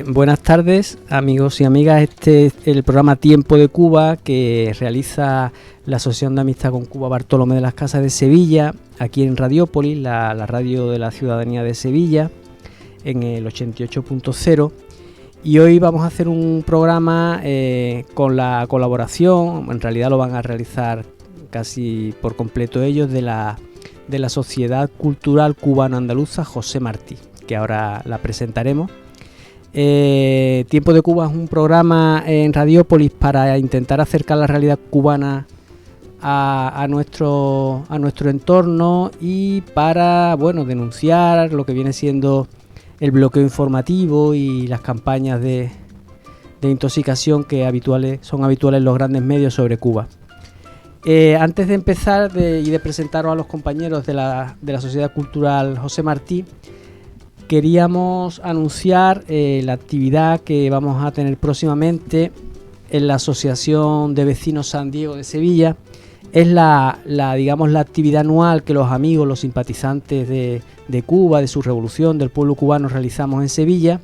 Buenas tardes, amigos y amigas. Este es el programa Tiempo de Cuba que realiza la Asociación de Amistad con Cuba Bartolomé de las Casas de Sevilla, aquí en Radiópolis, la radio de la ciudadanía de Sevilla, en el 88.0. Y hoy vamos a hacer un programa con la colaboración, en realidad lo van a realizar casi por completo ellos, de la Sociedad Cultural Cubano-Andaluza José Martí, que ahora la presentaremos. Tiempo de Cuba es un programa en Radiópolis para intentar acercar la realidad cubana a nuestro entorno y para, bueno, denunciar lo que viene siendo el bloqueo informativo y las campañas de intoxicación que son habituales en los grandes medios sobre Cuba. Antes de empezar y de presentaros a los compañeros de la Sociedad Cultural José Martí, queríamos anunciar la actividad que vamos a tener próximamente en la Asociación de Vecinos San Diego de Sevilla. Es la actividad anual que los amigos, los simpatizantes de Cuba, de su revolución, del pueblo cubano realizamos en Sevilla.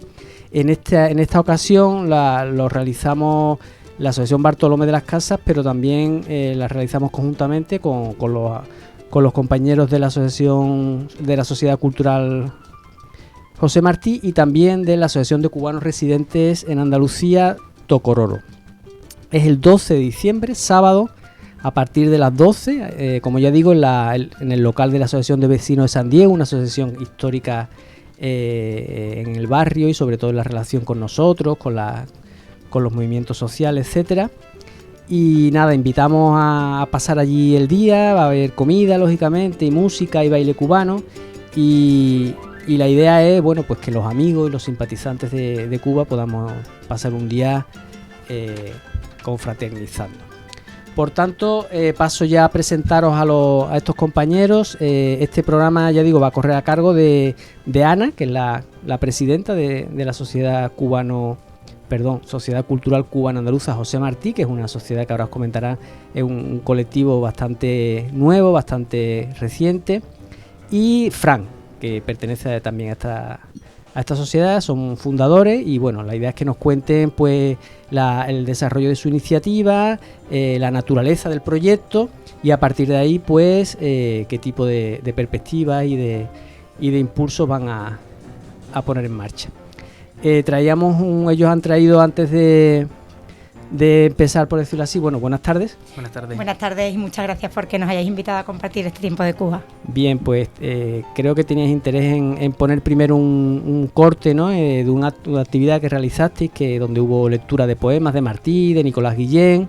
En esta ocasión lo realizamos la Asociación Bartolomé de las Casas, pero también la realizamos conjuntamente con los compañeros de la Asociación de la Sociedad Cultural José Martí y también de la Asociación de Cubanos Residentes en Andalucía, Tocororo. Es el 12 de diciembre, sábado, a partir de las 12, como ya digo, en el local de la Asociación de Vecinos de San Diego, una asociación histórica en el barrio y sobre todo en la relación con nosotros, con los movimientos sociales, etcétera. Y nada, invitamos a pasar allí el día, va a haber comida, lógicamente, y música y baile cubano. Y la idea es, bueno, pues que los amigos y los simpatizantes de Cuba podamos pasar un día confraternizando. Por tanto, paso ya a presentaros a estos compañeros. Este programa, ya digo, va a correr a cargo de Ana, que es la presidenta de la Sociedad Cultural Cubano-Andaluza José Martí, que es una sociedad que ahora os comentará, es un colectivo bastante nuevo, bastante reciente, y Fran, que pertenece también a esta sociedad, son fundadores y bueno, la idea es que nos cuenten pues el desarrollo de su iniciativa, la naturaleza del proyecto y a partir de ahí pues qué tipo de perspectivas y de impulsos van a poner en marcha. Ellos han traído antes de empezar, por decirlo así, bueno, buenas tardes. Buenas tardes. Buenas tardes y muchas gracias porque nos hayáis invitado a compartir este tiempo de Cuba. Bien, pues creo que teníais interés en poner primero un corte, ¿no? De una actividad que realizasteis, donde hubo lectura de poemas de Martí, de Nicolás Guillén.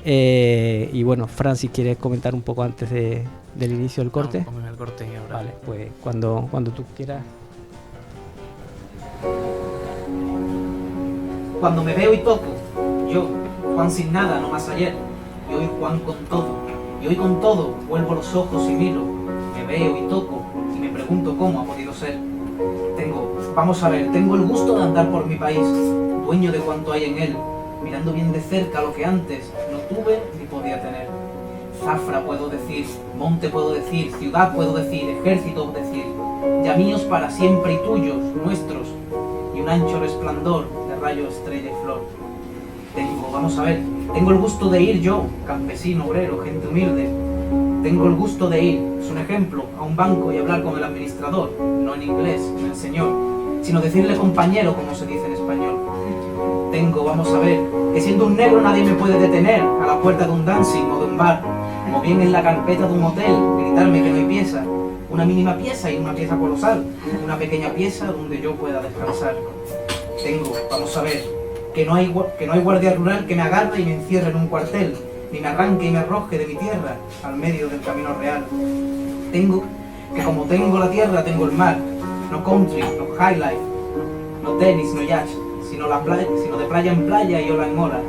Y bueno, Francis, ¿quieres comentar un poco antes del inicio del corte? Ponme el corte y ahora. Vale, pues cuando tú quieras. Cuando me veo y toco, yo, Juan sin nada, no más ayer, y hoy Juan con todo, y hoy con todo vuelvo los ojos y miro, me veo y toco, y me pregunto cómo ha podido ser. Tengo el gusto de andar por mi país, dueño de cuanto hay en él, mirando bien de cerca lo que antes no tuve ni podía tener. Zafra puedo decir, monte puedo decir, ciudad puedo decir, ejército decir, ya míos para siempre y tuyos, nuestros, y un ancho resplandor de rayo, estrella y flor. Tengo el gusto de ir yo, campesino, obrero, gente humilde. Tengo el gusto de ir, es un ejemplo, a un banco y hablar con el administrador, no en inglés, no en señor, sino decirle compañero, como se dice en español. Que siendo un negro nadie me puede detener a la puerta de un dancing o de un bar, o bien en la carpeta de un hotel, gritarme que no hay pieza, una mínima pieza y una pieza colosal, una pequeña pieza donde yo pueda descansar. Que no hay guardia rural que me agarre y me encierre en un cuartel, ni me arranque y me arroje de mi tierra al medio del camino real. Como tengo la tierra, tengo el mar, no country, no highlife, no tenis, no yacht, sino de playa en playa y ola en ola,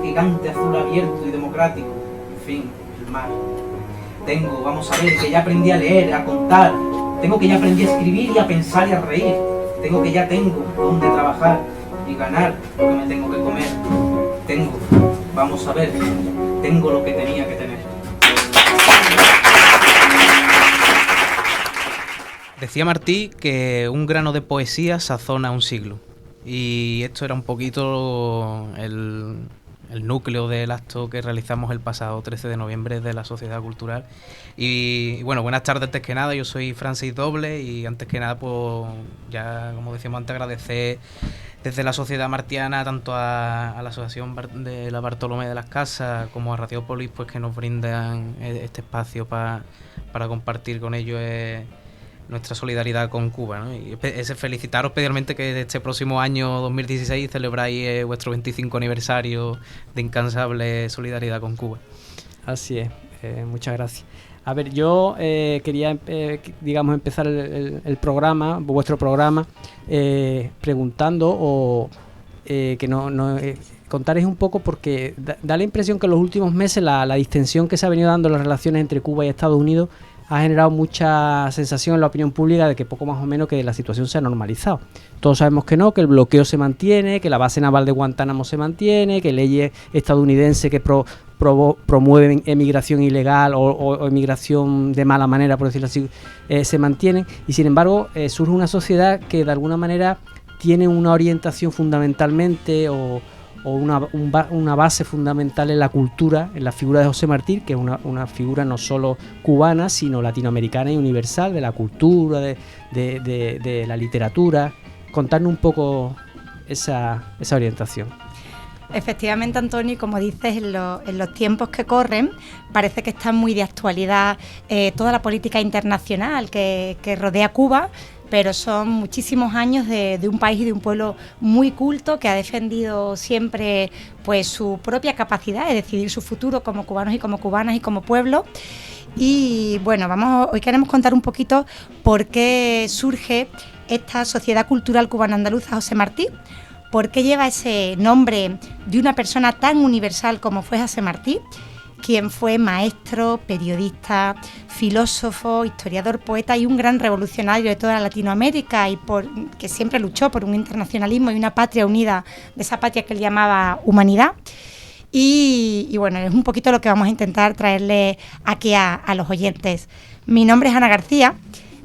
gigante azul abierto y democrático, en fin, el mar. Que ya aprendí a leer, a contar, que ya aprendí a escribir y a pensar y a reír, que ya tengo dónde trabajar y ganar lo que me tengo que comer. Tengo lo que tenía que tener. Decía Martí que un grano de poesía sazona un siglo. Y esto era un poquito el núcleo del acto que realizamos el pasado 13 de noviembre de la Sociedad Cultural. Y bueno, buenas tardes antes que nada, yo soy Francis Doble y antes que nada, pues ya como decíamos antes, agradecer desde la Sociedad Martiana tanto a la Asociación de la Bartolomé de las Casas como a Radiopolis, pues que nos brindan este espacio para compartir con ellos nuestra solidaridad con Cuba, ¿no? Y felicitaros especialmente que este próximo año 2016 celebráis vuestro 25 aniversario de incansable solidaridad con Cuba. Así es, muchas gracias. A ver, yo quería, digamos, empezar el programa, vuestro programa, preguntando o que contaréis un poco, porque da la impresión que en los últimos meses la distensión que se ha venido dando en las relaciones entre Cuba y Estados Unidos ha generado mucha sensación en la opinión pública de que poco más o menos que la situación se ha normalizado. Todos sabemos que no, que el bloqueo se mantiene, que la base naval de Guantánamo se mantiene, que leyes estadounidenses que promueven emigración ilegal o emigración de mala manera, por decirlo así, se mantienen. Y sin embargo, surge una sociedad que de alguna manera tiene una orientación fundamentalmente o una base fundamental en la cultura, en la figura de José Martí, que es una figura no solo cubana, sino latinoamericana y universal, de la cultura, de la literatura. Contarnos un poco esa orientación. Efectivamente, Antonio, como dices, en los tiempos que corren, parece que está muy de actualidad toda la política internacional que rodea Cuba, pero son muchísimos años de un país y de un pueblo muy culto que ha defendido siempre pues su propia capacidad de decidir su futuro como cubanos y como cubanas y como pueblo. Y bueno, hoy queremos contar un poquito por qué surge esta Sociedad Cultural Cubana-Andaluza José Martí, por qué lleva ese nombre de una persona tan universal como fue José Martí, quien fue maestro, periodista, filósofo, historiador, poeta y un gran revolucionario de toda Latinoamérica y que siempre luchó por un internacionalismo y una patria unida, de esa patria que él llamaba humanidad. Y bueno, es un poquito lo que vamos a intentar traerle aquí a los oyentes. Mi nombre es Ana García.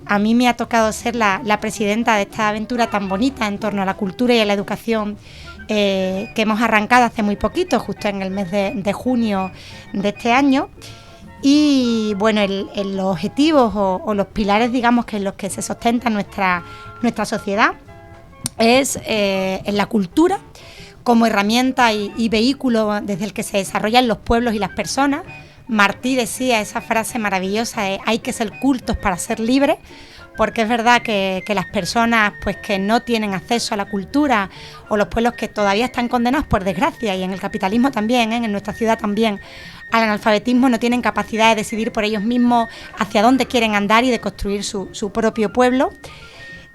A mí me ha tocado ser la presidenta de esta aventura tan bonita en torno a la cultura y a la educación que hemos arrancado hace muy poquito, justo en el mes de junio de este año. Y bueno, los objetivos o los pilares, digamos, que en los que se sustenta nuestra sociedad es en la cultura como herramienta y vehículo desde el que se desarrollan los pueblos y las personas. Martí decía esa frase maravillosa de hay que ser cultos para ser libres, porque es verdad que las personas pues que no tienen acceso a la cultura o los pueblos que todavía están condenados por desgracia y en el capitalismo también, en nuestra ciudad también, al analfabetismo, no tienen capacidad de decidir por ellos mismos hacia dónde quieren andar y de construir su propio pueblo.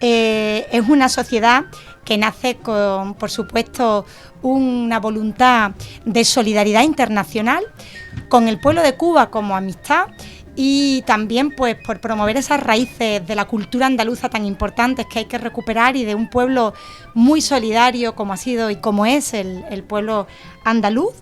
Es una sociedad que nace con, por supuesto, una voluntad de solidaridad internacional con el pueblo de Cuba como amistad y también pues por promover esas raíces de la cultura andaluza tan importantes que hay que recuperar y de un pueblo muy solidario como ha sido y como es el pueblo andaluz,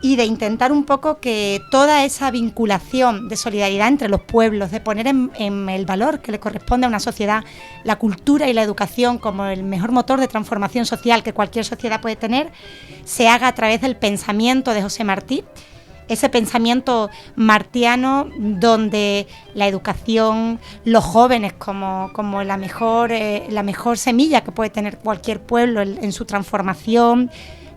y de intentar un poco que toda esa vinculación de solidaridad entre los pueblos, de poner en el valor que le corresponde a una sociedad la cultura y la educación como el mejor motor de transformación social que cualquier sociedad puede tener, se haga a través del pensamiento de José Martí, ese pensamiento martiano donde la educación, los jóvenes como la mejor semilla que puede tener cualquier pueblo en su transformación,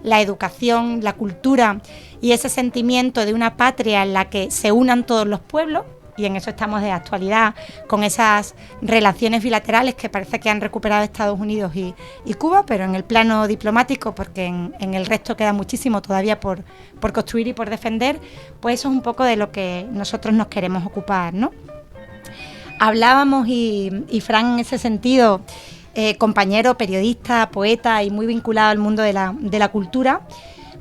la educación, la cultura y ese sentimiento de una patria en la que se unan todos los pueblos, y en eso estamos de actualidad con esas relaciones bilaterales que parece que han recuperado Estados Unidos y Cuba, pero en el plano diplomático, porque en el resto queda muchísimo todavía por construir y por defender, pues eso es un poco de lo que nosotros nos queremos ocupar, ¿no? Hablábamos y Fran en ese sentido, compañero, periodista, poeta y muy vinculado al mundo de la cultura,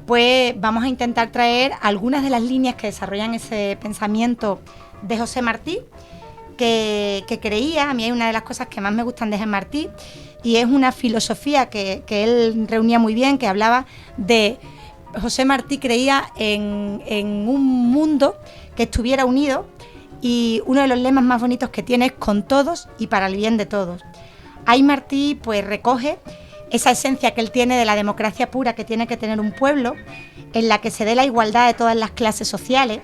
pues vamos a intentar traer algunas de las líneas que desarrollan ese pensamiento de José Martí, que creía, a mí hay una de las cosas que más me gustan de José Martí, y es una filosofía que él reunía muy bien, que hablaba de José Martí creía en un mundo que estuviera unido y uno de los lemas más bonitos que tiene es con todos y para el bien de todos. Ahí Martí pues recoge esa esencia que él tiene de la democracia pura que tiene que tener un pueblo, en la que se dé la igualdad de todas las clases sociales,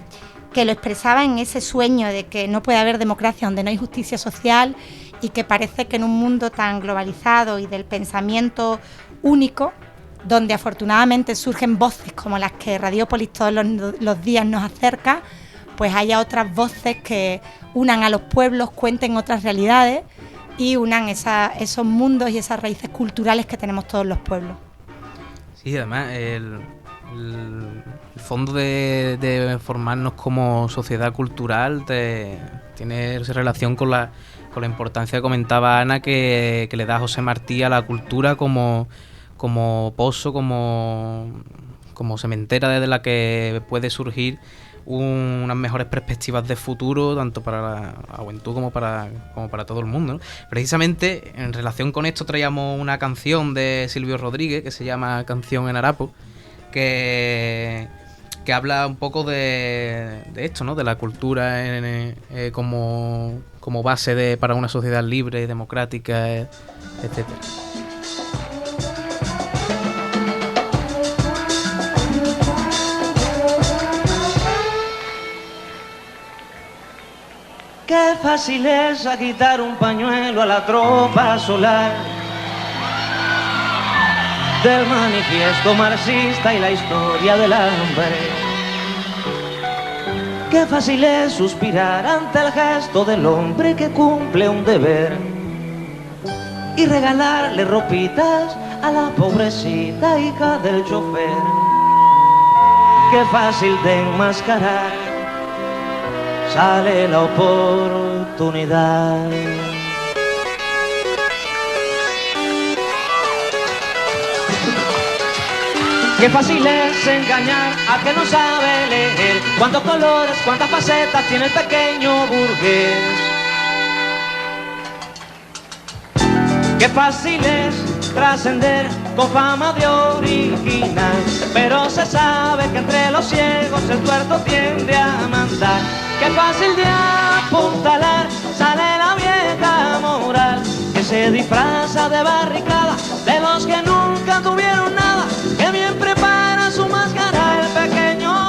que lo expresaba en ese sueño de que no puede haber democracia donde no hay justicia social, y que parece que en un mundo tan globalizado y del pensamiento único, donde afortunadamente surgen voces como las que Radiópolis todos los días nos acerca, pues haya otras voces que unan a los pueblos, cuenten otras realidades y unan esos mundos y esas raíces culturales que tenemos todos los pueblos. Sí, además el fondo de formarnos como sociedad cultural tiene relación con la importancia que comentaba Ana que le da José Martí a la cultura como pozo, como cementera desde la que puede surgir unas mejores perspectivas de futuro, tanto para la juventud como para todo el mundo, ¿no? Precisamente en relación con esto traíamos una canción de Silvio Rodríguez que se llama Canción en Harapo, que habla un poco de esto, ¿no? De la cultura como base para una sociedad libre, democrática, etcétera. Qué fácil es agitar un pañuelo a la tropa solar del manifiesto marxista y la historia del hambre. Qué fácil es suspirar ante el gesto del hombre que cumple un deber y regalarle ropitas a la pobrecita hija del chofer. Qué fácil de enmascarar sale la oportunidad. Qué fácil es engañar a que no sabe leer. Cuántos colores, cuántas facetas tiene el pequeño burgués. Qué fácil es trascender con fama de original, pero se sabe que entre los ciegos el tuerto tiende a mandar. Qué fácil de apuntalar sale la vieja moral que se disfraza de barricada de los que nunca tuvieron nada, que bien prepara su máscara el pequeño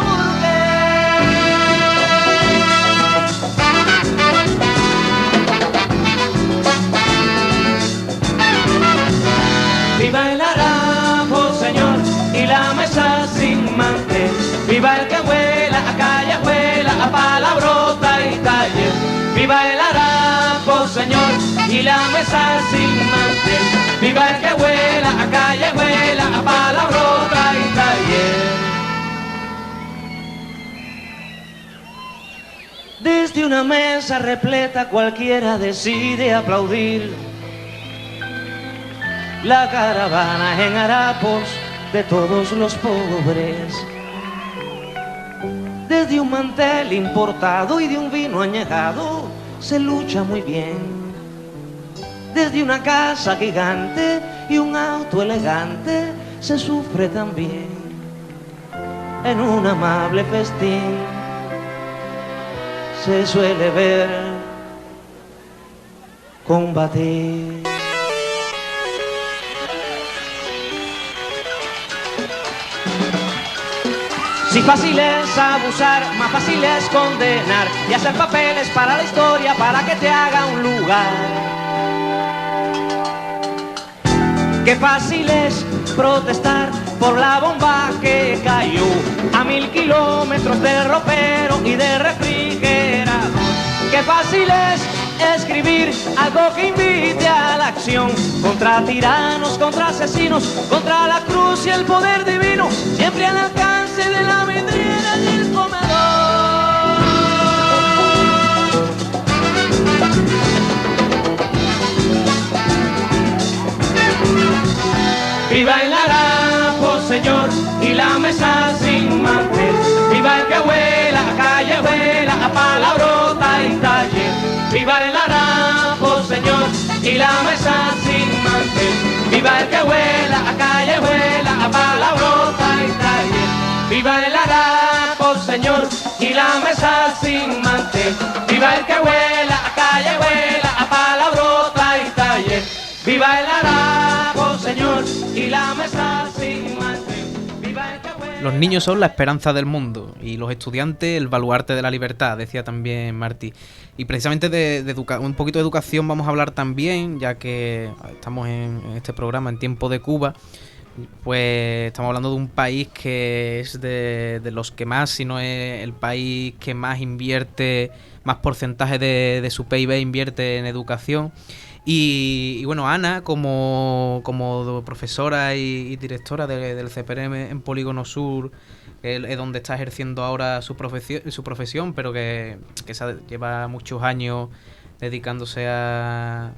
Viva el harapo, señor, y la mesa sin mantel. Viva el que huela a callejuela, a palabrota y taller. Viva el harapo, señor, y la mesa sin mantel. Viva el que huela a callejuela, a palabrota y taller. Desde una mesa repleta cualquiera decide aplaudir la caravana en harapos de todos los pobres. Desde un mantel importado y de un vino añejado se lucha muy bien. Desde una casa gigante y un auto elegante se sufre también. En un amable festín se suele ver combatir. Si fácil es abusar, más fácil es condenar y hacer papeles para la historia para que te haga un lugar. Qué fácil es protestar por la bomba que cayó a 1000 kilómetros del ropero y del refrigerador. Qué fácil es escribir algo que invite a la acción contra tiranos, contra asesinos, contra la cruz y el poder divino, siempre al alcance de la vidriera y el comedor. Viva el harapo, señor, y la mesa sin mantel. Viva el que huela a callejuela, a palabrota y taller. Viva el harapo, señor, y la mesa sin mantel. Viva el que huela a callejuela, a palabrota y taller. Viva el harapo, señor, y y la mesa sin mantel. Viva el que huela a calle, huela a palabrota y taller. Viva el harapo, señor, y la mesa sin mantel. Viva el que huela. Los niños son la esperanza del mundo y los estudiantes el baluarte de la libertad, decía también Martí. Y precisamente de un poquito de educación vamos a hablar también, ya que estamos en este programa en Tiempo de Cuba. Pues estamos hablando de un país que es de los que más, si no es el país que más invierte, más porcentaje de su PIB invierte en educación. Y bueno, Ana, como profesora y directora del CPRM en Polígono Sur, es donde está ejerciendo ahora su profesión, pero que lleva muchos años dedicándose a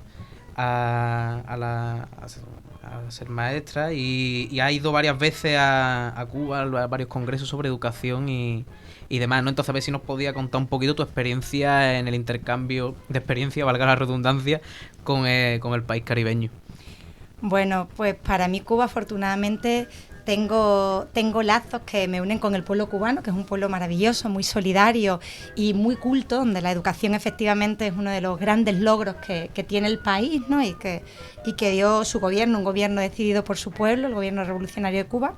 ser maestra y ha ido varias veces a Cuba a varios congresos sobre educación y demás, ¿no? Entonces, a ver si nos podía contar un poquito tu experiencia en el intercambio de experiencia, valga la redundancia, con el país caribeño. Bueno, pues para mí Cuba, afortunadamente, tengo lazos que me unen con el pueblo cubano, que es un pueblo maravilloso, muy solidario y muy culto, donde la educación efectivamente es uno de los grandes logros que tiene el país, ¿no? y que dio su gobierno, un gobierno decidido por su pueblo, el gobierno revolucionario de Cuba.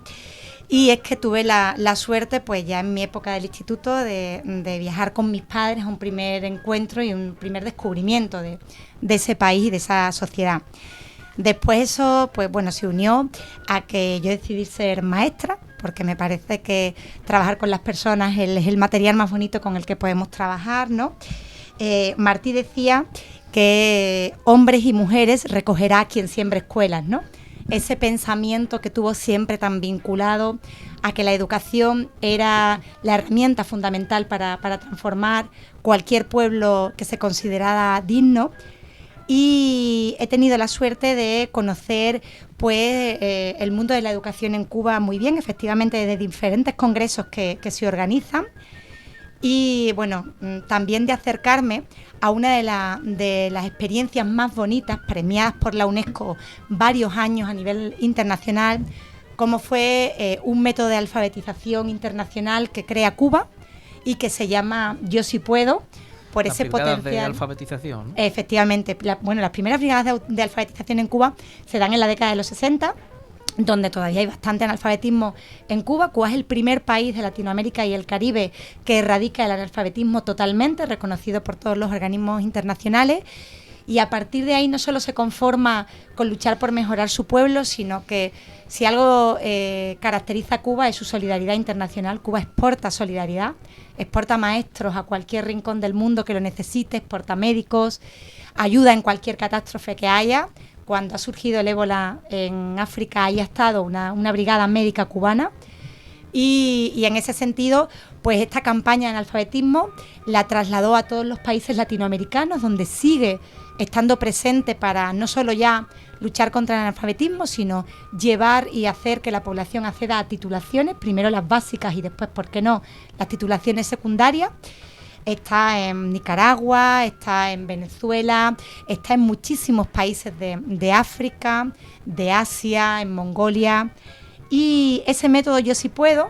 Y es que tuve la suerte, pues ya en mi época del instituto, de viajar con mis padres a un primer encuentro y un primer descubrimiento de ese país y de esa sociedad. Después eso, pues bueno, se unió a que yo decidí ser maestra, porque me parece que trabajar con las personas es el material más bonito con el que podemos trabajar, ¿no? Martí decía que hombres y mujeres recogerá quien siembre escuelas, ¿no? Ese pensamiento que tuvo siempre tan vinculado a que la educación era la herramienta fundamental para transformar cualquier pueblo que se considerara digno. Y he tenido la suerte de conocer pues el mundo de la educación en Cuba muy bien, efectivamente desde diferentes congresos que se organizan, y bueno, también de acercarme a una de las experiencias más bonitas, premiadas por la UNESCO varios años a nivel internacional, como fue un método de alfabetización internacional que crea Cuba y que se llama Yo Sí Puedo, por ese potencial de alfabetización, ¿no? Efectivamente. Las primeras brigadas de alfabetización en Cuba se dan en la década de los 60, donde todavía hay bastante analfabetismo en Cuba. Cuba es el primer país de Latinoamérica y el Caribe que erradica el analfabetismo totalmente, reconocido por todos los organismos internacionales. Y a partir de ahí no solo se conforma con luchar por mejorar su pueblo, sino que si algo caracteriza a Cuba es su solidaridad internacional. Cuba exporta solidaridad, exporta maestros a cualquier rincón del mundo que lo necesite, exporta médicos, ayuda en cualquier catástrofe que haya. Cuando ha surgido el ébola en África, ahí ha estado una brigada médica cubana. Y en ese sentido, pues esta campaña de analfabetismo la trasladó a todos los países latinoamericanos, donde sigue estando presente para no solo ya luchar contra el analfabetismo, sino llevar y hacer que la población acceda a titulaciones, primero las básicas y después, ¿por qué no?, las titulaciones secundarias. Está en Nicaragua, está en Venezuela, está en muchísimos países de África, de Asia, en Mongolia. Y ese método Yo Sí Puedo,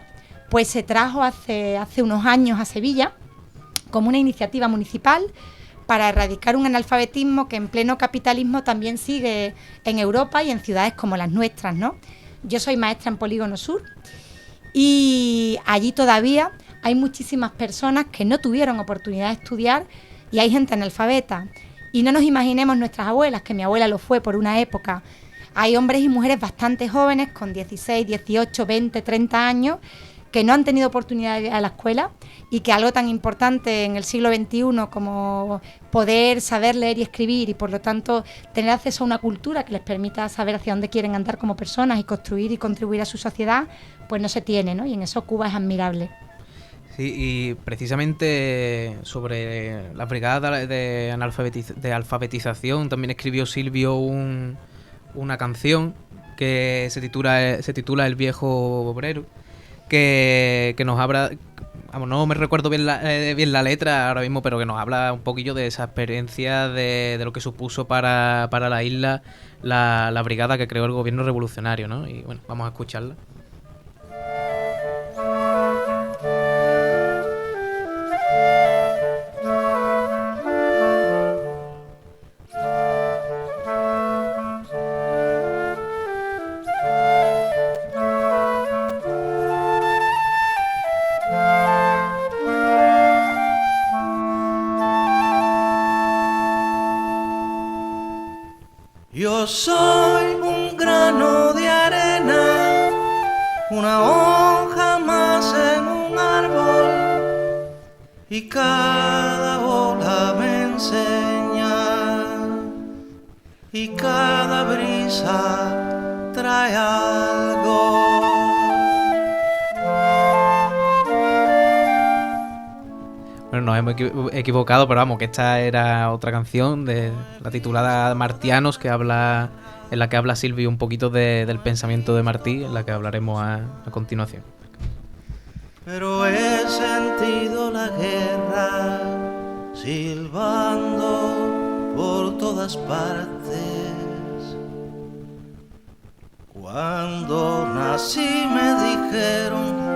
pues se trajo hace unos años a Sevilla como una iniciativa municipal para erradicar un analfabetismo que en pleno capitalismo también sigue en Europa y en ciudades como las nuestras, ¿no? Yo soy maestra en Polígono Sur y allí todavía hay muchísimas personas que no tuvieron oportunidad de estudiar y hay gente analfabeta. Y no nos imaginemos nuestras abuelas, que mi abuela lo fue por una época. Hay hombres y mujeres bastante jóvenes, con 16, 18, 20, 30 años, que no han tenido oportunidad de ir a la escuela y que algo tan importante en el siglo XXI como poder saber leer y escribir y por lo tanto tener acceso a una cultura que les permita saber hacia dónde quieren andar como personas y construir y contribuir a su sociedad, pues no se tiene, ¿no? Y en eso Cuba es admirable. Sí, y precisamente sobre la brigada de alfabetización también escribió Silvio una canción que se titula El viejo obrero, que nos habla, no me recuerdo bien la letra ahora mismo, pero que nos habla un poquillo de esa experiencia de lo que supuso para la isla la brigada que creó el gobierno revolucionario, ¿no? Y bueno, vamos a escucharla. Yo soy un grano de arena, una hoja más en un árbol, y cada ola me enseña, y cada brisa trae algo. Bueno, nos hemos equivocado, pero vamos, que esta era otra canción de la titulada Martianos, en la que habla Silvi un poquito del pensamiento de Martí, en la que hablaremos a continuación. Pero he sentido la guerra silbando por todas partes. Cuando nací me dijeron: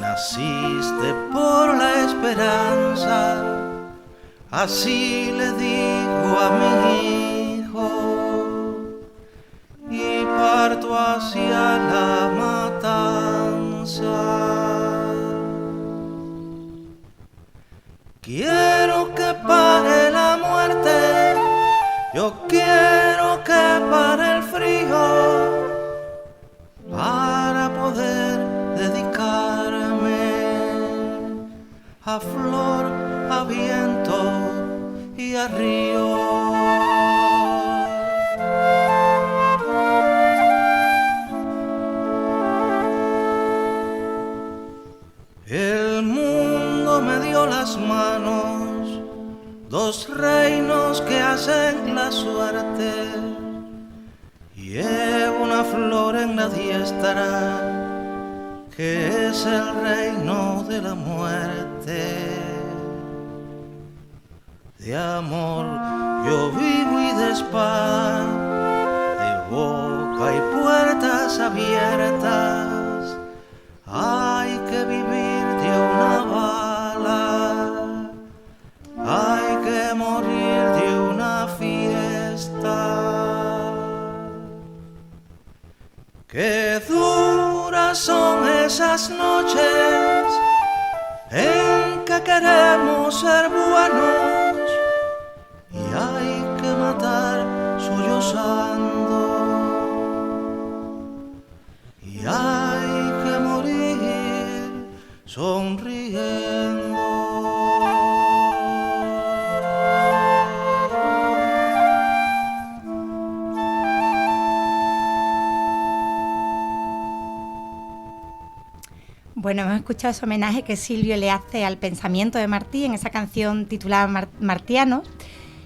naciste por la esperanza. Así le digo a mi hijo, y parto hacia la matanza. Quiero que pare la muerte, yo quiero que pare el frío, para poder dedicarme a flor, a viento y a río. El mundo me dio las manos, dos reinos que hacen la suerte. Llevo una flor en la diestra, que es el reino de la muerte. De amor yo vivo y de espada, de boca y puertas abiertas. Hay que vivir de una bala, hay que morir de una fiesta. Qué duras son esas noches en que queremos ser buenos y hay que matar sollozando y hay que morir sonriendo. Bueno, hemos escuchado ese homenaje que Silvio le hace al pensamiento de Martí en esa canción titulada Martianos,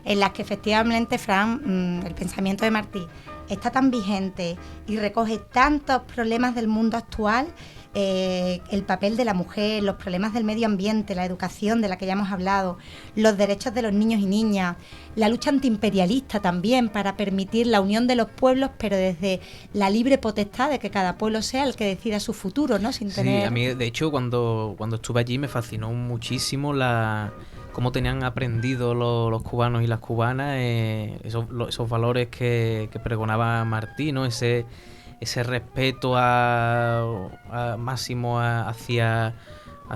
en la que efectivamente, Fran, el pensamiento de Martí está tan vigente y recoge tantos problemas del mundo actual, el papel de la mujer, los problemas del medio ambiente, la educación de la que ya hemos hablado, los derechos de los niños y niñas, la lucha antiimperialista también para permitir la unión de los pueblos, pero desde la libre potestad de que cada pueblo sea el que decida su futuro, ¿no? Sin tener... Sí, a mí de hecho cuando estuve allí me fascinó muchísimo cómo tenían aprendido los cubanos y las cubanas esos valores que pregonaba Martí, ¿no? Ese respeto máximo hacia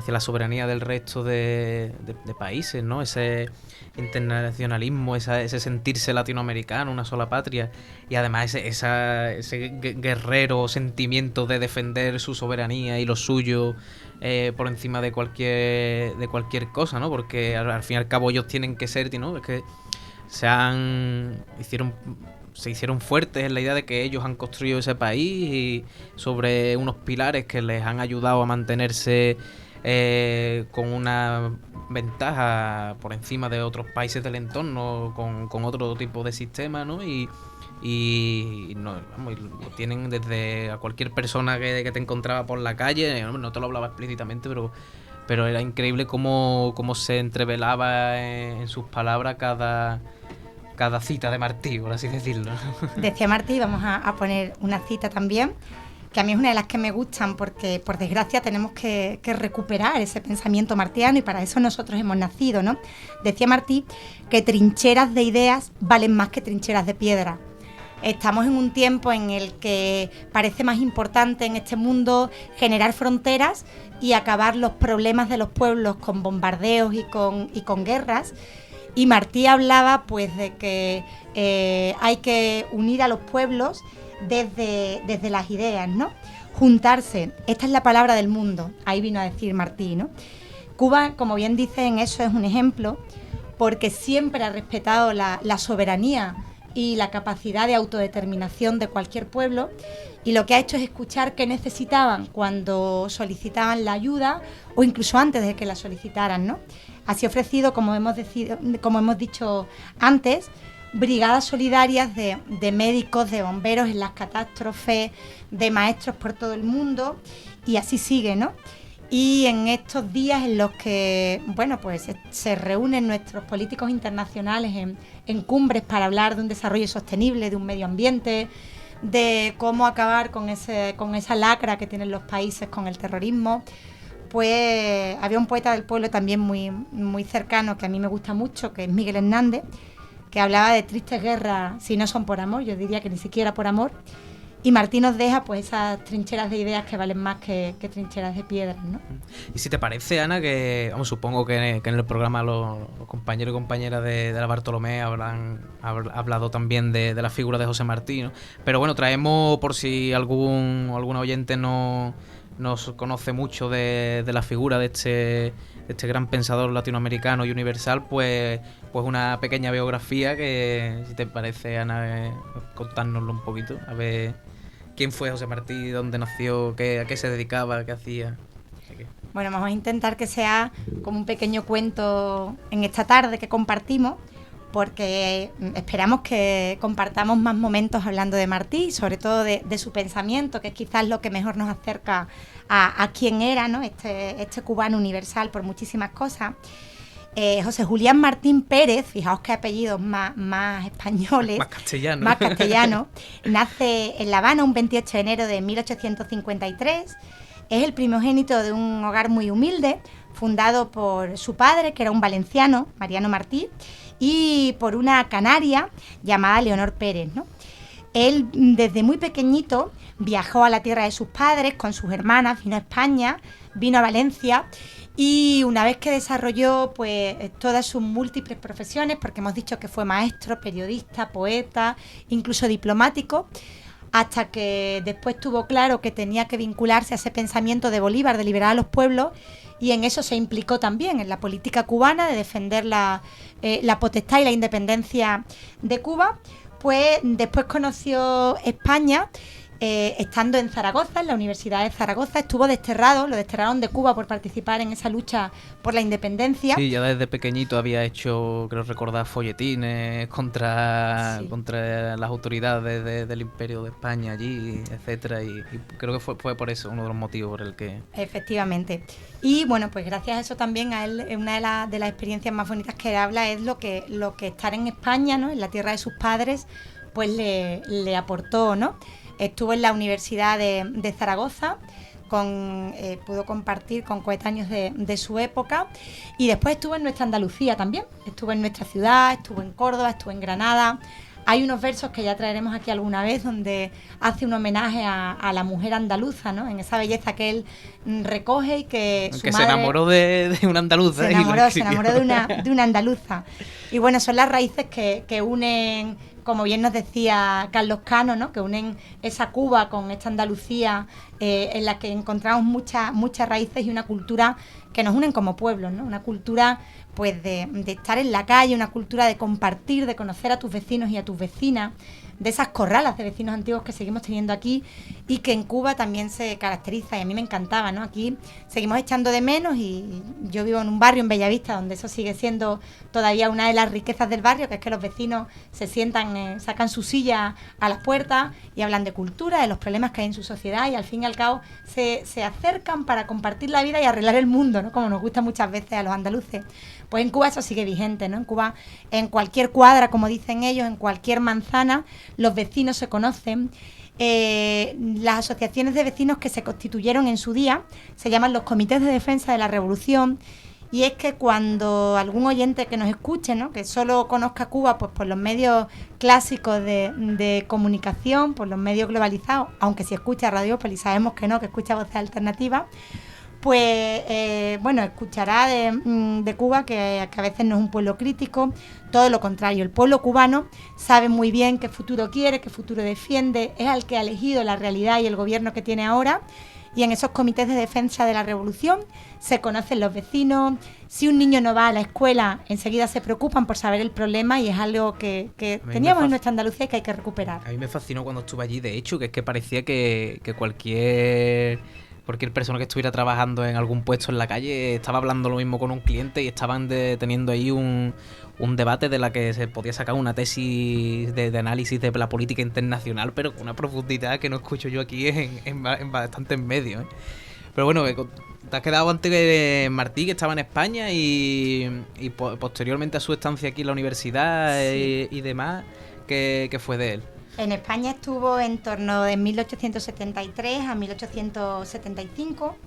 la soberanía del resto de países, ¿no? Ese internacionalismo, ese sentirse latinoamericano, una sola patria, y además ese guerrero sentimiento de defender su soberanía y lo suyo por encima de cualquier cosa, ¿no? Porque al fin y al cabo ellos tienen que ser, ¿no? Es que se hicieron fuertes en la idea de que ellos han construido ese país y sobre unos pilares que les han ayudado a mantenerse con una ventaja por encima de otros países del entorno, con otro tipo de sistema, ¿no? Y no, vamos, lo tienen desde a cualquier persona que te encontraba por la calle, no te lo hablaba explícitamente, pero era increíble cómo se entrevelaba en sus palabras cada cita de Martí, por así decirlo. Decía Martí, vamos a poner una cita también, que a mí es una de las que me gustan porque, por desgracia, tenemos que recuperar ese pensamiento martiano y para eso nosotros hemos nacido, ¿no? Decía Martí que trincheras de ideas valen más que trincheras de piedra. Estamos en un tiempo en el que parece más importante en este mundo generar fronteras y acabar los problemas de los pueblos con bombardeos y con guerras. Y Martí hablaba pues de que hay que unir a los pueblos desde las ideas, ¿no? Juntarse, esta es la palabra del mundo, ahí vino a decir Martí, ¿no? Cuba, como bien dice, en eso es un ejemplo, porque siempre ha respetado la soberanía y la capacidad de autodeterminación de cualquier pueblo, y lo que ha hecho es escuchar qué necesitaban cuando solicitaban la ayuda o incluso antes de que la solicitaran, ¿no? Así ha ofrecido, como hemos dicho antes, brigadas solidarias de médicos, de bomberos en las catástrofes, de maestros por todo el mundo, y así sigue, ¿no? Y en estos días en los que, bueno, pues se reúnen nuestros políticos internacionales en cumbres para hablar de un desarrollo sostenible, de un medio ambiente, de cómo acabar con esa lacra que tienen los países con el terrorismo, pues había un poeta del pueblo también muy, muy cercano que a mí me gusta mucho, que es Miguel Hernández, que hablaba de tristes guerras si no son por amor, yo diría que ni siquiera por amor. Y Martí nos deja pues esas trincheras de ideas que valen más que trincheras de piedras, ¿no? Y si te parece, Ana, que supongo que en el programa los compañeros y compañeras de la Bartolomé habrán hablado también de la figura de José Martí, ¿no? Pero bueno, traemos, por si algún oyente no conoce mucho de la figura de este gran pensador latinoamericano y universal, pues una pequeña biografía que, si te parece, Ana, contárnoslo un poquito, a ver quién fue José Martí, dónde nació, a qué se dedicaba, qué hacía. Bueno, vamos a intentar que sea como un pequeño cuento en esta tarde que compartimos, porque esperamos que compartamos más momentos hablando de Martí, sobre todo de su pensamiento, que es quizás lo que mejor nos acerca a quién era, ¿no? Este cubano universal por muchísimas cosas. José Julián Martín Pérez, fijaos qué apellidos más españoles, más castellanos, nace en La Habana un 28 de enero de 1853, es el primogénito de un hogar muy humilde, fundado por su padre, que era un valenciano, Mariano Martí, y por una canaria llamada Leonor Pérez, ¿no? Él desde muy pequeñito viajó a la tierra de sus padres con sus hermanas, vino a España, vino a Valencia, y una vez que desarrolló pues todas sus múltiples profesiones, porque hemos dicho que fue maestro, periodista, poeta, incluso diplomático, hasta que después tuvo claro que tenía que vincularse a ese pensamiento de Bolívar de liberar a los pueblos, y en eso se implicó también en la política cubana de defender la potestad y la independencia de Cuba. Pues después conoció España, estando en Zaragoza, en la Universidad de Zaragoza, estuvo desterrado, lo desterraron de Cuba por participar en esa lucha por la independencia. Sí, ya desde pequeñito había hecho, creo recordar, folletines contra las autoridades del Imperio de España allí, etcétera, y creo que fue por eso uno de los motivos por el que... Efectivamente. Y bueno, pues gracias a eso también a él, una de las experiencias más bonitas que él habla es lo que estar en España, ¿no? En la tierra de sus padres, pues le aportó, ¿no? Estuvo en la Universidad de Zaragoza, pudo compartir con coetáneos de su época, y después estuvo en nuestra Andalucía también, estuvo en nuestra ciudad, estuvo en Córdoba, estuvo en Granada. Hay unos versos que ya traeremos aquí alguna vez donde hace un homenaje a la mujer andaluza, ¿no? En esa belleza que él recoge y que su madre... se enamoró de una andaluza. Se enamoró de una andaluza. Y bueno, son las raíces que unen, como bien nos decía Carlos Cano, ¿no? Que unen esa Cuba con esta Andalucía, en la que encontramos muchas raíces y una cultura que nos unen como pueblos, ¿no? Una cultura pues de estar en la calle, una cultura de compartir, de conocer a tus vecinos y a tus vecinas, de esas corralas de vecinos antiguos que seguimos teniendo aquí y que en Cuba también se caracteriza, y a mí me encantaba, ¿no? Aquí seguimos echando de menos, y yo vivo en un barrio en Bellavista donde eso sigue siendo todavía una de las riquezas del barrio, que es que los vecinos se sientan, sacan su silla a las puertas y hablan de cultura, de los problemas que hay en su sociedad, y al fin y al cabo se acercan para compartir la vida y arreglar el mundo, ¿no? Como nos gusta muchas veces a los andaluces. Pues en Cuba eso sigue vigente, ¿no? En Cuba, en cualquier cuadra, como dicen ellos, en cualquier manzana, los vecinos se conocen. Las asociaciones de vecinos que se constituyeron en su día se llaman los comités de defensa de la revolución, y es que cuando algún oyente que nos escuche, ¿no? Que solo conozca Cuba pues por los medios clásicos de comunicación, por los medios globalizados, aunque si escucha Radiópolis sabemos que no, que escucha Voces Alternativas, pues bueno, escuchará de Cuba que a veces no es un pueblo crítico, todo lo contrario. El pueblo cubano sabe muy bien qué futuro quiere, qué futuro defiende, es al que ha elegido la realidad y el gobierno que tiene ahora, y en esos comités de defensa de la revolución se conocen los vecinos. Si un niño no va a la escuela, enseguida se preocupan por saber el problema, y es algo que teníamos en nuestra Andalucía y que hay que recuperar. A mí me fascinó cuando estuve allí, de hecho, que es que parecía que cualquier persona que estuviera trabajando en algún puesto en la calle estaba hablando lo mismo con un cliente, y estaban teniendo ahí un debate de la que se podía sacar una tesis de análisis de la política internacional, pero con una profundidad que no escucho yo aquí en bastantes medios, ¿eh? Pero bueno, te has quedado antes de Martí, que estaba en España, y posteriormente a su estancia aquí en la universidad, sí, y demás, ¿qué fue de él? En España estuvo en torno de 1873 a 1875,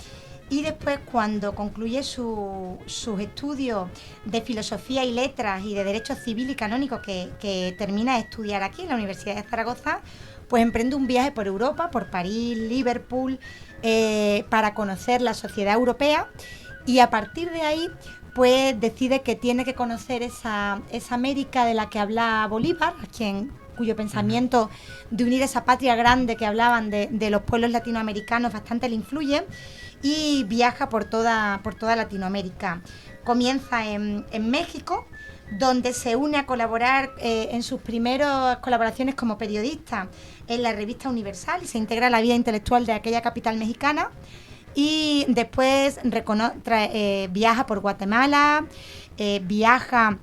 y después, cuando concluye sus estudios de filosofía y letras y de derecho civil y canónico, que termina de estudiar aquí en la Universidad de Zaragoza, pues emprende un viaje por Europa, por París, Liverpool, para conocer la sociedad europea, y a partir de ahí pues decide que tiene que conocer esa América de la que habla Bolívar, cuyo pensamiento de unir esa patria grande que hablaban de los pueblos latinoamericanos bastante le influye, y viaja por toda Latinoamérica. Comienza en México, donde se une a colaborar en sus primeras colaboraciones como periodista en la revista Universal, y se integra a la vida intelectual de aquella capital mexicana, y después viaja por Guatemala, viaja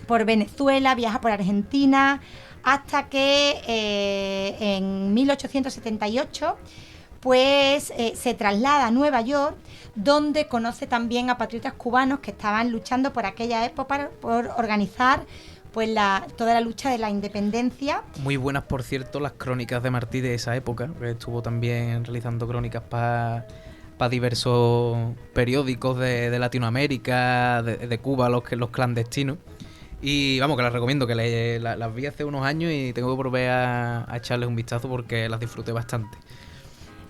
por Venezuela, viaja por Argentina, hasta que en 1878 pues se traslada a Nueva York, donde conoce también a patriotas cubanos que estaban luchando por aquella época por organizar pues toda la lucha de la independencia. Muy buenas, por cierto, las crónicas de Martí de esa época, que estuvo también realizando crónicas para diversos periódicos de Latinoamérica, de Cuba, los clandestinos. Y vamos, que las recomiendo, que las vi hace unos años y tengo que volver a echarles un vistazo porque las disfruté bastante.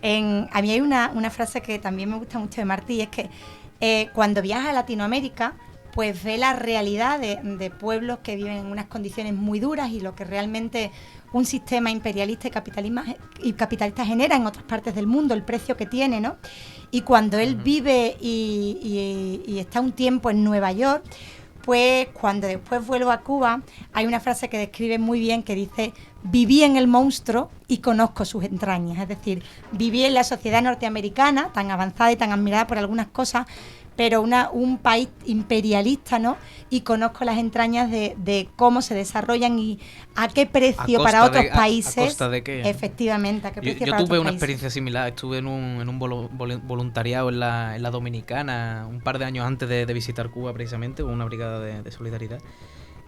A mí hay una frase que también me gusta mucho de Martí, es que cuando viaja a Latinoamérica, pues ve la realidad de pueblos que viven en unas condiciones muy duras, y lo que realmente un sistema imperialista y capitalista genera en otras partes del mundo, el precio que tiene, ¿no? Y cuando él vive y está un tiempo en Nueva York, pues cuando después vuelvo a Cuba, hay una frase que describe muy bien, que dice: viví en el monstruo y conozco sus entrañas. Es decir, viví en la sociedad norteamericana, tan avanzada y tan admirada por algunas cosas, pero un país imperialista, ¿no? Y conozco las entrañas de cómo se desarrollan y a qué precio para otros países. ¿A costa de qué? Efectivamente, a qué precio para otros países. Yo tuve una experiencia similar. Estuve en un voluntariado en la Dominicana un par de años antes de visitar Cuba, precisamente, con una brigada de solidaridad.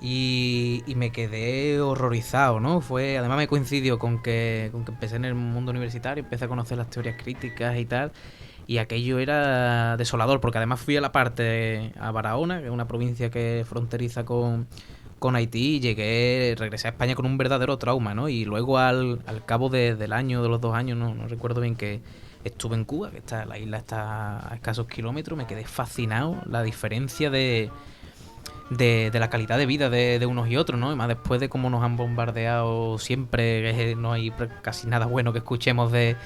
Y me quedé horrorizado, ¿no? Además me coincidió con que empecé en el mundo universitario, empecé a conocer las teorías críticas y tal. Y aquello era desolador, porque además fui a Barahona, que es una provincia que fronteriza con Haití, y regresé a España con un verdadero trauma, ¿no? Y luego al cabo del año, de los 2 años, no recuerdo bien, que estuve en Cuba, que la isla está a escasos kilómetros, me quedé fascinado, la diferencia de la calidad de vida de unos y otros, ¿no? Y más después de cómo nos han bombardeado siempre, no hay casi nada bueno que escuchemos de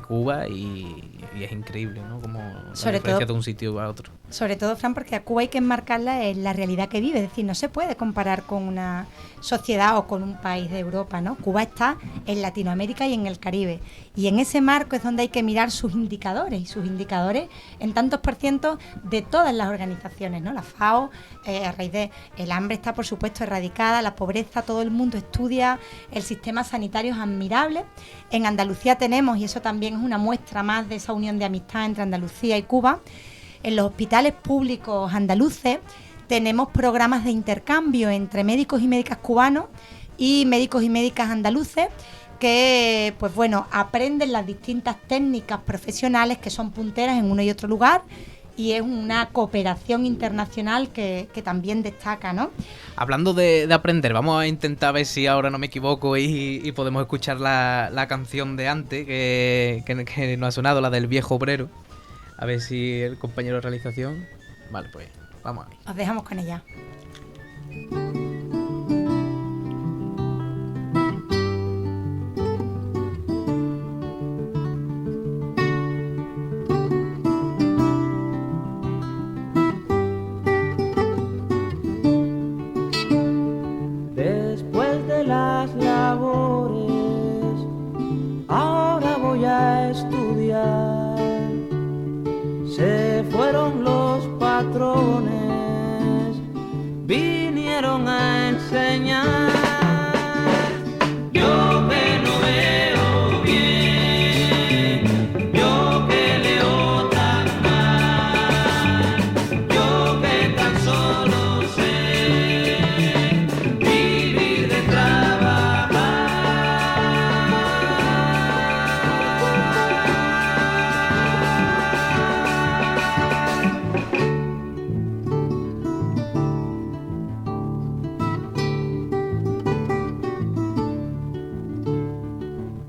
Cuba, y es increíble, ¿no? Como la diferencia de un sitio a otro. Sobre todo, Fran, porque a Cuba hay que enmarcarla en la realidad que vive, es decir, no se puede comparar con una sociedad o con un país de Europa, ¿no? Cuba está en Latinoamérica y en el Caribe, y en ese marco es donde hay que mirar sus indicadores, y sus indicadores en tantos por ciento de todas las organizaciones, ¿no? La FAO, a raíz de el hambre está, por supuesto, erradicada, la pobreza, todo el mundo estudia, el sistema sanitario es admirable. En Andalucía tenemos, y eso también es una muestra más de esa unión de amistad entre Andalucía y Cuba, en los hospitales públicos andaluces tenemos programas de intercambio entre médicos y médicas cubanos y médicos y médicas andaluces, que pues bueno, aprenden las distintas técnicas profesionales que son punteras en uno y otro lugar, y es una cooperación internacional que también destaca, ¿no? Hablando de aprender, vamos a intentar ver si ahora no me equivoco y podemos escuchar la canción de antes que nos ha sonado, la del viejo obrero. A ver si el compañero de realización... Vale, pues vamos a ver. Os dejamos con ella. Después de las labores, ahora voy a estudiar. Se fueron los patrones, vinieron a enseñar. Yo que no veo bien, yo que leo tan mal, yo que tan solo sé vivir de trabajar.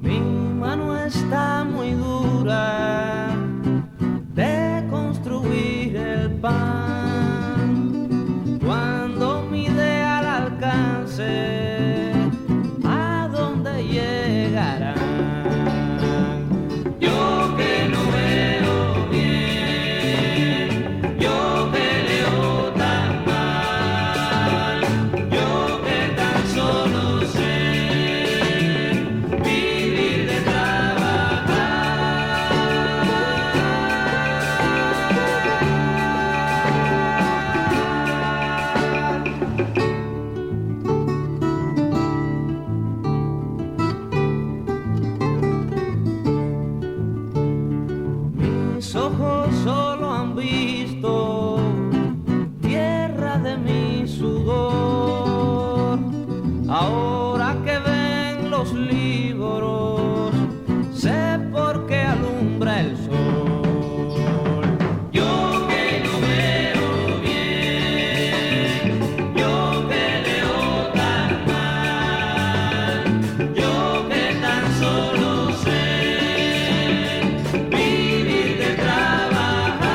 Mi mano está muy dura de construir el pan. Cuando mi ideal alcance, ¿a dónde llegará? Yo que no veo bien, yo que leo tan mal, yo que tan solo sé vivir de trabajar. Mis ojos solo han visto tierra de mi sudor. Ahora que ven los libros, sé por qué alumbra el sol. Yo que no veo bien, yo que leo tan mal, yo que tan solo sé vivir de trabajar.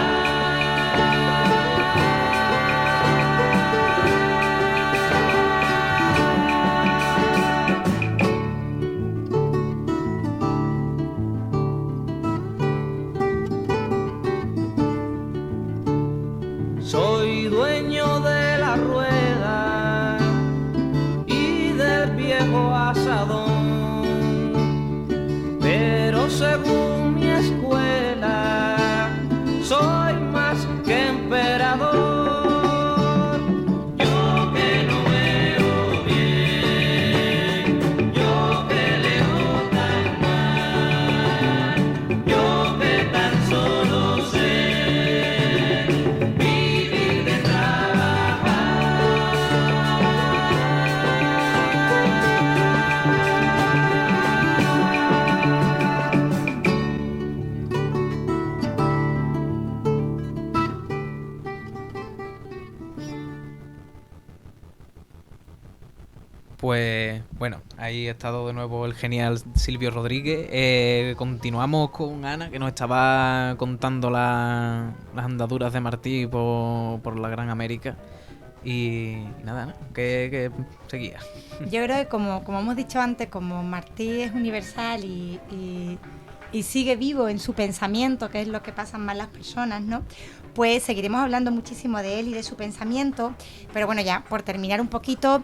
Soy dueño de la rueda y del viejo asadón, pero según mi escuela soy más que emperador. Yo que no veo bien, yo que leo tan mal, yo que tan solo sé vivir de Pues bueno, ahí ha estado de nuevo el genial Silvio Rodríguez. Continuamos con Ana, que nos estaba contando las andaduras de Martí por la Gran América. Y nada, Ana, ¿qué seguía? Yo creo que como hemos dicho antes, como Martí es universal y sigue vivo en su pensamiento, que es lo que pasan más las personas, ¿no? Pues seguiremos hablando muchísimo de él y de su pensamiento, pero bueno, ya por terminar un poquito,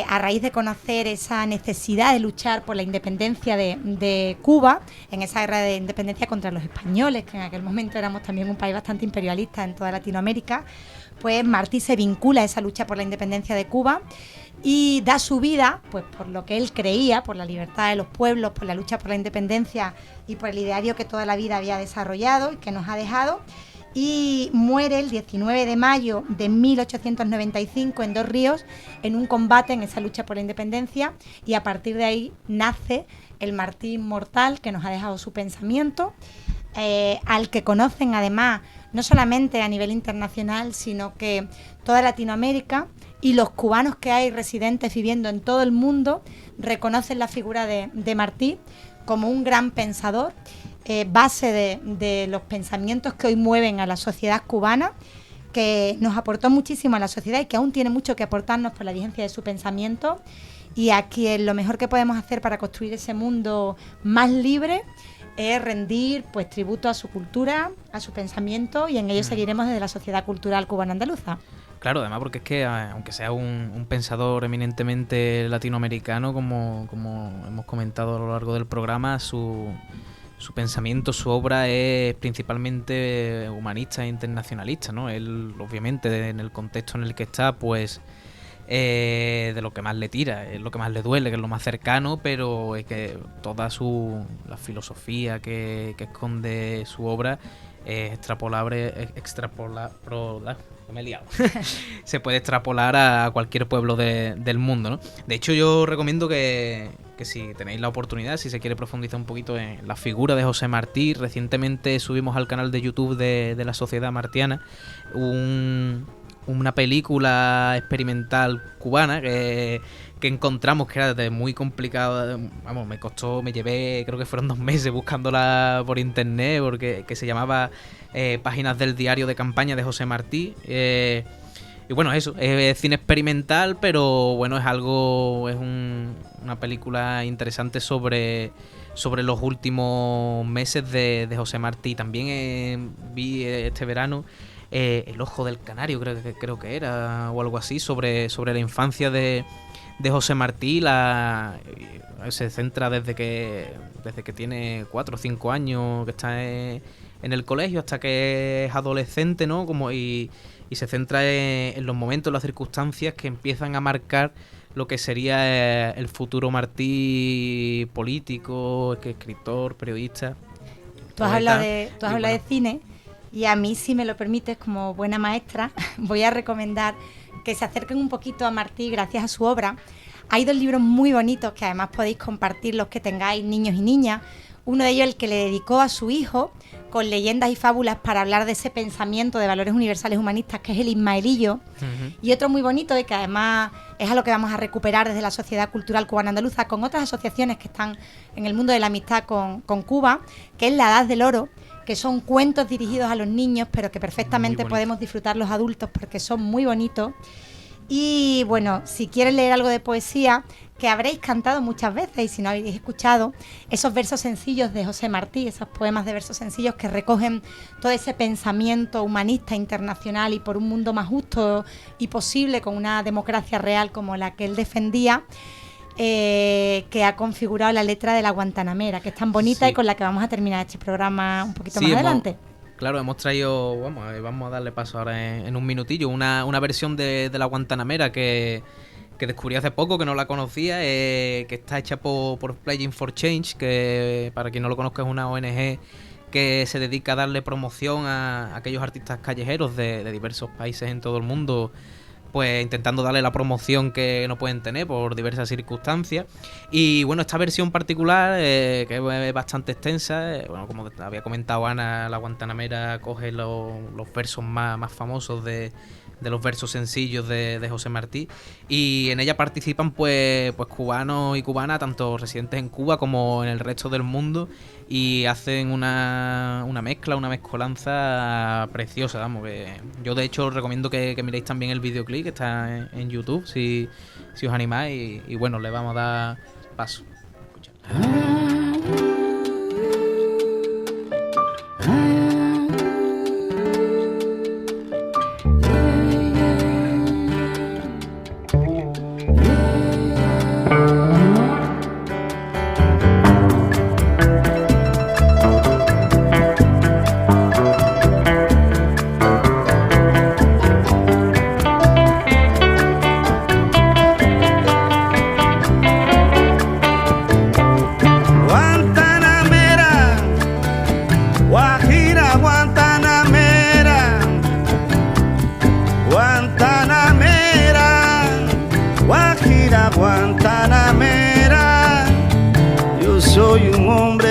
a raíz de conocer esa necesidad de luchar por la independencia de Cuba, en esa guerra de independencia contra los españoles, que en aquel momento éramos también un país bastante imperialista en toda Latinoamérica, pues Martí se vincula a esa lucha por la independencia de Cuba y da su vida, pues por lo que él creía, por la libertad de los pueblos, por la lucha por la independencia y por el ideario que toda la vida había desarrollado y que nos ha dejado, y muere el 19 de mayo de 1895 en Dos Ríos en un combate en esa lucha por la independencia, y a partir de ahí nace el Martí inmortal que nos ha dejado su pensamiento, al que conocen además no solamente a nivel internacional, sino que toda Latinoamérica y los cubanos que hay residentes viviendo en todo el mundo reconocen la figura de Martí como un gran pensador, base de los pensamientos que hoy mueven a la sociedad cubana, que nos aportó muchísimo a la sociedad y que aún tiene mucho que aportarnos por la vigencia de su pensamiento, y a quien lo mejor que podemos hacer para construir ese mundo más libre es rendir pues tributo a su cultura, a su pensamiento, y en ello seguiremos desde la Sociedad Cultural Cubana Andaluza. Claro, además porque es que, aunque sea un pensador eminentemente latinoamericano, como hemos comentado a lo largo del programa, su pensamiento, su obra es principalmente humanista e internacionalista, ¿no? Él, obviamente, en el contexto en el que está, pues de lo que más le tira, es lo que más le duele, que es lo más cercano, pero es que toda la filosofía que esconde su obra es extrapolable, me he liado. Se puede extrapolar a cualquier pueblo del mundo, ¿no? De hecho, yo recomiendo que si tenéis la oportunidad, si se quiere profundizar un poquito en la figura de José Martí, recientemente subimos al canal de YouTube de la Sociedad Martiana una película experimental cubana que encontramos, que era muy complicada. Vamos, me llevé, creo que fueron 2 meses buscándola por internet, porque que se llamaba Páginas del diario de campaña de José Martí. Y bueno, eso, es cine experimental, pero bueno, es una película interesante sobre los últimos meses de José Martí. También vi este verano El ojo del canario, creo que era, o algo así, sobre la infancia de José Martí. Se centra desde que tiene 4 o 5 años, que está en el colegio, hasta que es adolescente, ¿no? Y se centra en los momentos, las circunstancias que empiezan a marcar lo que sería el futuro Martí político, escritor, periodista. Tú has hablado de cine, y a mí, si me lo permites, como buena maestra, voy a recomendar que se acerquen un poquito a Martí gracias a su obra. Hay 2 libros muy bonitos que además podéis compartir los que tengáis niños y niñas. Uno de ellos el que le dedicó a su hijo, con leyendas y fábulas para hablar de ese pensamiento de valores universales humanistas, que es el Ismaelillo. Uh-huh. Y otro muy bonito, y que además es a lo que vamos a recuperar desde la Sociedad Cultural Cubana Andaluza, con otras asociaciones que están en el mundo de la amistad con Cuba, que es La Edad del Oro, que son cuentos dirigidos a los niños, pero que perfectamente podemos disfrutar los adultos porque son muy bonitos. Y bueno, si quieren leer algo de poesía, que habréis cantado muchas veces, y si no habéis escuchado, esos versos sencillos de José Martí, esos poemas de versos sencillos que recogen todo ese pensamiento humanista internacional y por un mundo más justo y posible, con una democracia real como la que él defendía, que ha configurado la letra de La Guantanamera, que es tan bonita, sí, y con la que vamos a terminar este programa un poquito más adelante. Claro, hemos traído, vamos a darle paso ahora en un minutillo, una versión de La Guantanamera que descubrí hace poco, que no la conocía, que está hecha por Playing for Change, que para quien no lo conozca es una ONG que se dedica a darle promoción a aquellos artistas callejeros de diversos países en todo el mundo, pues intentando darle la promoción que no pueden tener por diversas circunstancias. Y bueno, esta versión particular, que es bastante extensa, como había comentado Ana, La Guantanamera coge los versos más famosos de los versos sencillos de José Martí, y en ella participan pues cubanos y cubanas, tanto residentes en Cuba como en el resto del mundo, y hacen una mezcolanza preciosa, vamos, que yo de hecho os recomiendo que miréis también el videoclip que está en YouTube, si os animáis, y bueno, le vamos a dar paso.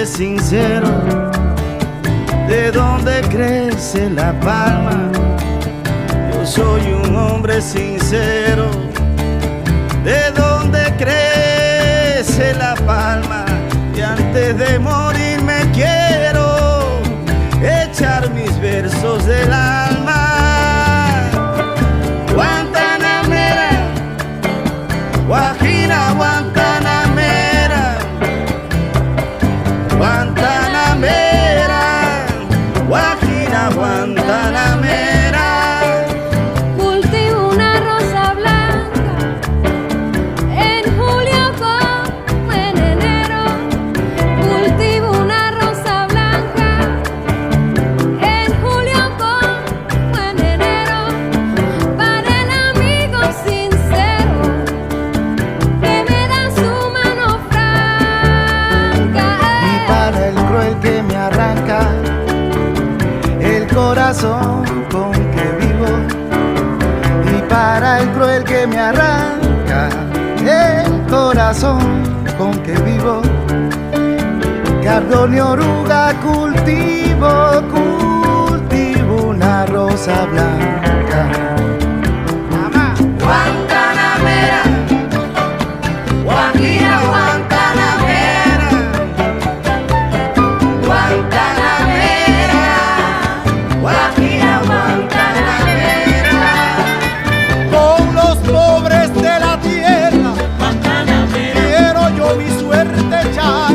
Sincero, de de donde crece la palma. Yo soy un hombre sincero, de donde crece la palma. Y antes de morir me quiero echar mis versos del alma. Guantanamera, Guajira, Guantanamera, Guantanamera, Guajira, Guantanamera. Cultivo una rosa blanca en julio como en enero. Cultivo una rosa blanca en julio como en enero. Para el amigo sincero que me da su mano franca. Y para el cruel que me arranca el corazón con que vivo. Y para el cruel que me arranca el corazón con que vivo. Cardón y oruga cultivo, cultivo una rosa blanca. Guantanamera, Guajira, Guantanamera, Guantanamera, Guajira, Guantanamera. Con los pobres de la tierra quiero yo mi suerte echar.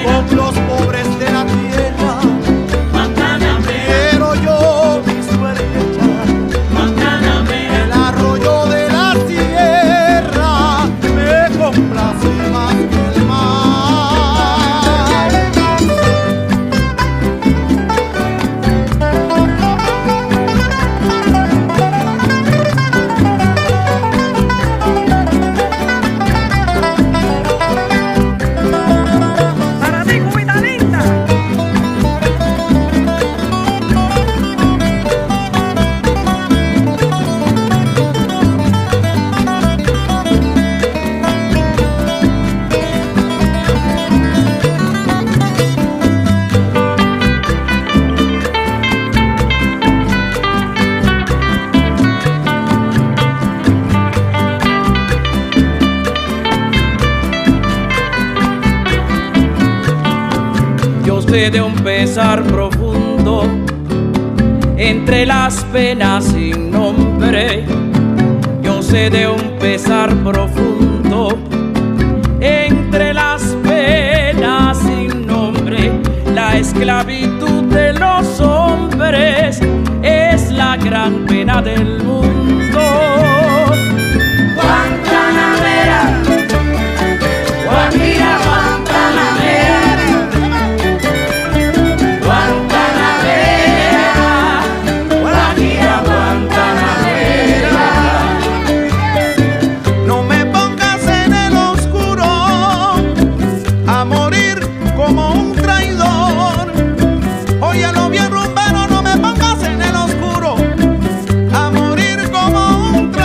Con los pobres de la tierra quiero yo mi suerte echar. El arroyo de la sierra me complace más que el mar. Para ti, cubita linda. Yo sé de un pesar profundo entre las penas sin nombre. Yo sé de un pesar profundo entre las penas sin nombre. La esclavitud de los hombres es la gran pena del mundo. Guantanamera, Guajira, Guantanamera, Guantanamera, Guajira, Guantanamera. No me pongas en el oscuro a morir como un traidor. Óyelo bien, rumbero, no me pongas en el oscuro a morir como un traidor.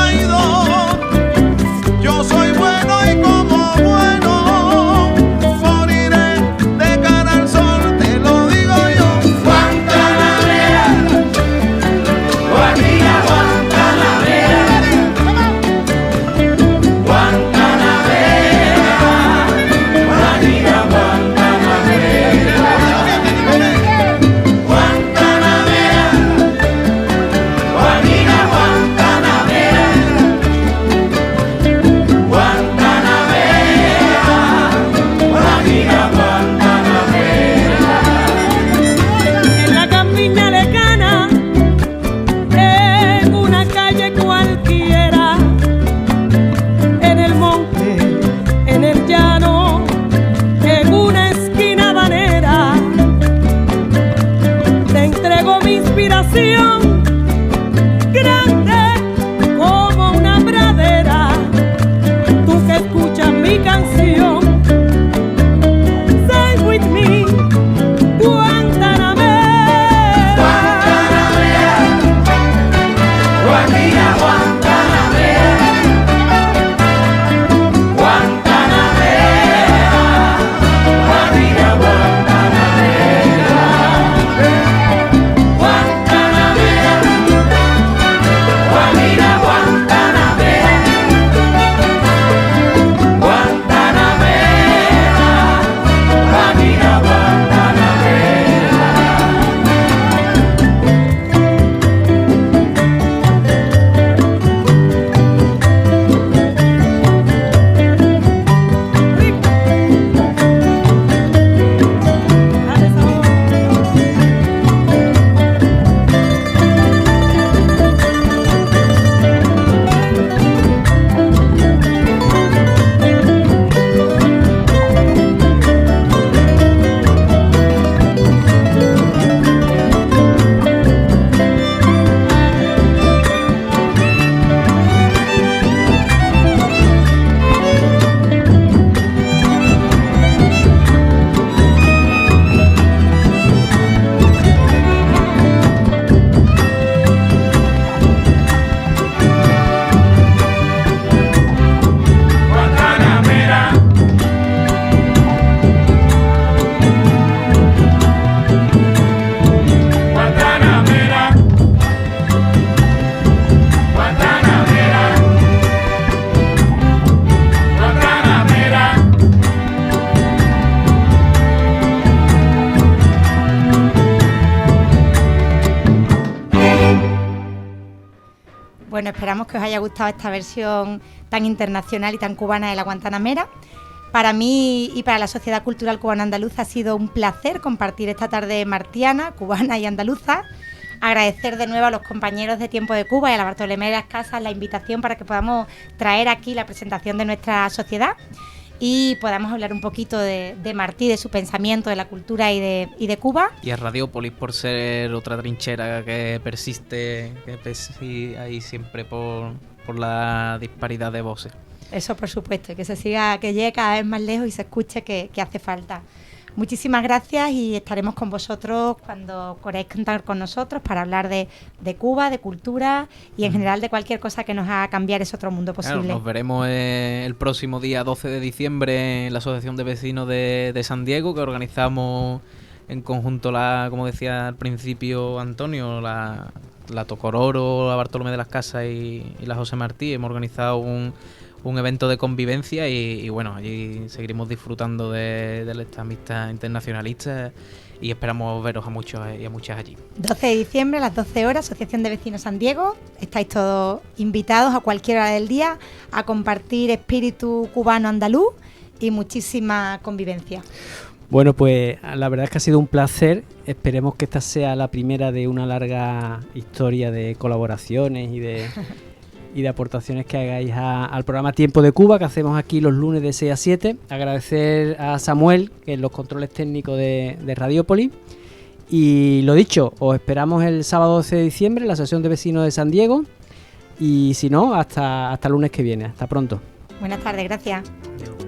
esperamos que os haya gustado esta versión tan internacional y tan cubana de la Guantanamera. Para mí y para la Sociedad Cultural Cubano-Andaluza ha sido un placer compartir esta tarde martiana, cubana y andaluza. Agradecer de nuevo a los compañeros de Tiempo de Cuba y a la Bartolomé de las Casas la invitación para que podamos traer aquí la presentación de nuestra sociedad y podamos hablar un poquito de Martí, de su pensamiento, de la cultura y de Cuba. Y a Radiópolis por ser otra trinchera que persiste, ahí siempre por la disparidad de voces. Eso por supuesto, que se siga, que llegue cada vez más lejos y se escuche que hace falta. Muchísimas gracias y estaremos con vosotros cuando queráis contar con nosotros para hablar de Cuba, de cultura y en general de cualquier cosa que nos haga cambiar ese otro mundo posible. Claro, nos veremos el próximo día 12 de diciembre en la Asociación de Vecinos de San Diego, que organizamos en conjunto, como decía al principio Antonio, la Tocororo, la Bartolomé de las Casas y la José Martí. Hemos organizado un evento de convivencia y bueno, allí seguiremos disfrutando de esta amistad internacionalista y esperamos veros a muchos y a muchas allí. 12 de diciembre a las 12 horas, Asociación de Vecinos San Diego. Estáis todos invitados a cualquier hora del día a compartir espíritu cubano andaluz y muchísima convivencia. Bueno, pues la verdad es que ha sido un placer. Esperemos que esta sea la primera de una larga historia de colaboraciones y de aportaciones que hagáis al programa Tiempo de Cuba, que hacemos aquí los lunes de 6 a 7. Agradecer a Samuel, que es los controles técnicos de Radiópolis. Y lo dicho, os esperamos el sábado 12 de diciembre en la Asociación de Vecinos de San Diego. Y si no, hasta el lunes que viene. Hasta pronto. Buenas tardes, gracias. Adiós.